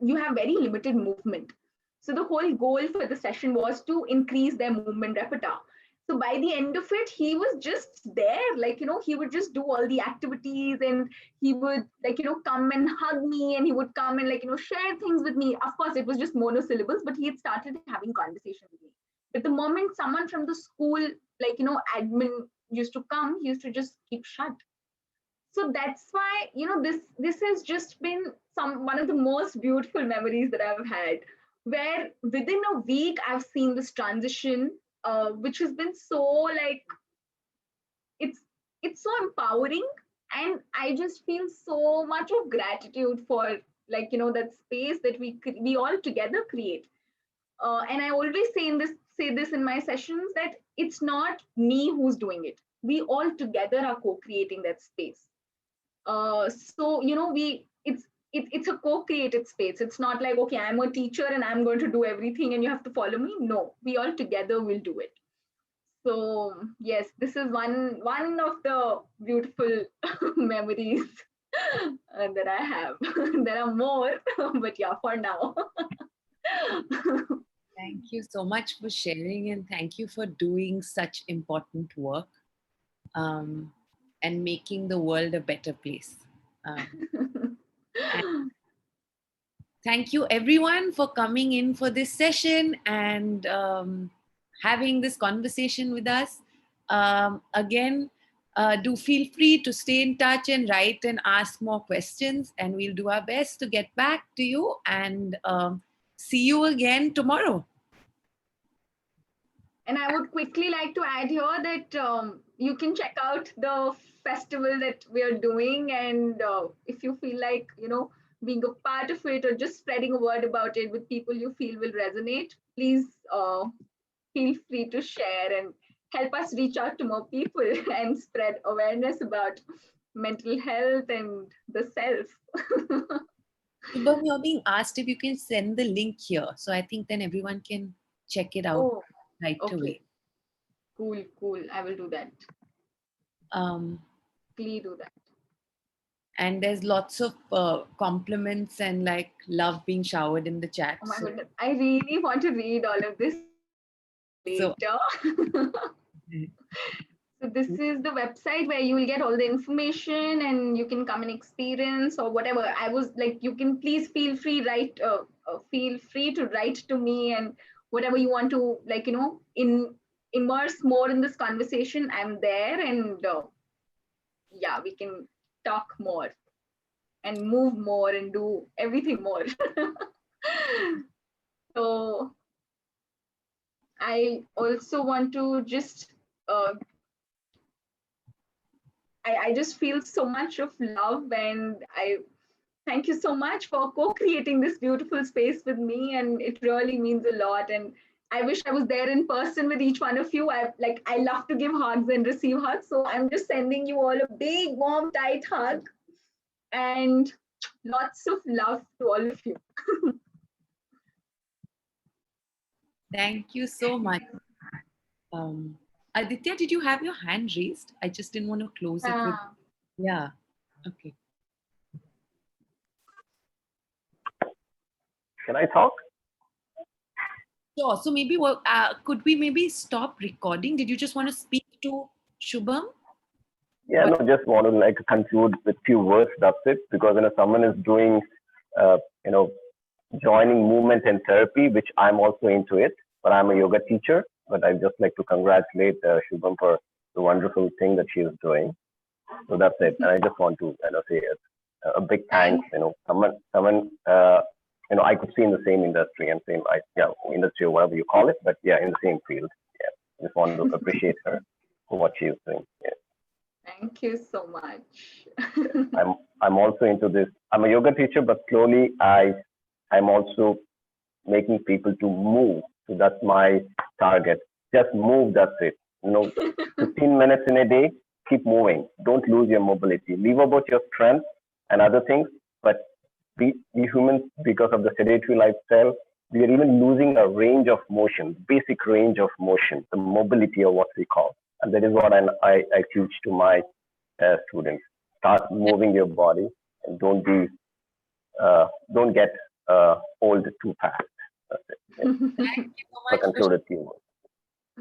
you have very limited movement. So the whole goal for the session was to increase their movement repertoire. So by the end of it, he was just there, he would just do all the activities and he would come and hug me and he would come and share things with me. Of course, it was just monosyllables, but he had started having conversation with me. But the moment someone from the school, admin used to come, he used to just keep shut. So that's why, this has just been one of the most beautiful memories that I've had, where within a week I've seen this transition, which has been so it's so empowering, and I just feel so much of gratitude for that space that we all together create. And I always say this in my sessions, that it's not me who's doing it. We all together are co-creating that space. So it's a co-created space. It's not like, okay, I'm a teacher and I'm going to do everything and you have to follow me. No, we all together will do it. So yes, this is one of the beautiful memories that I have. There are more, but yeah, for now. Thank you so much for sharing, and thank you for doing such important work, and making the world a better place. And thank you everyone for coming in for this session and having this conversation with us. Again, do feel free to stay in touch and write and ask more questions, and we'll do our best to get back to you, and see you again tomorrow. And I would quickly like to add here that you can check out the festival that we are doing. And if you feel like, being a part of it or just spreading a word about it with people you feel will resonate, please feel free to share and help us reach out to more people and spread awareness about mental health and the self. Shubham, you're being asked if you can send the link here. So I think then everyone can check it out right away. Cool. I will do that. Please do that. And there's lots of compliments and love being showered in the chat. Oh my goodness. I really want to read all of this later. So this is the website where you will get all the information and you can come and experience or whatever. I was like, you can please feel free to write to me, and whatever you want to immerse more in this conversation, I'm there, and yeah, we can talk more and move more and do everything more. So I also want to just I just feel so much of love, and I thank you so much for co-creating this beautiful space with me, and it really means a lot. And I wish I was there in person with each one of you. I love to give hugs and receive hugs, so I'm just sending you all a big, warm, tight hug, and lots of love to all of you. Thank you so much. Aditya, did you have your hand raised? I just didn't want to close it with... Yeah. Okay. Can I talk? Sure. So maybe could we maybe stop recording? Did you just want to speak to Shubham? Yeah, no, just want to like conclude with few words. That's it. Because someone is doing, you know, joining movement and therapy, which I'm also into it. But I'm a yoga teacher. But I just like to congratulate Shubham for the wonderful thing that she is doing. So that's it. And I just want to say a big thanks. Someone I could see in the same industry and same industry or whatever you call it, but yeah, in the same field. Yeah, just want to appreciate her for what she is doing. Yeah. Thank you so much. I'm also into this. I'm a yoga teacher, but slowly I'm also making people to move. So that's my target. Just move. That's it. 15 minutes in a day. Keep moving. Don't lose your mobility. Leave about your strength and other things. But we humans, because of the sedentary lifestyle, we are even losing a range of motion, basic range of motion, the mobility of what we call. And that is what I teach to my students. Start moving your body and don't get old too fast. That's it. Yeah. Thank you so much. Concluded few words.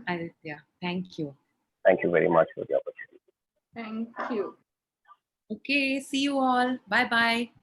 Aditya, thank you. Thank you very much for the opportunity. Thank you. Okay, see you all. Bye bye.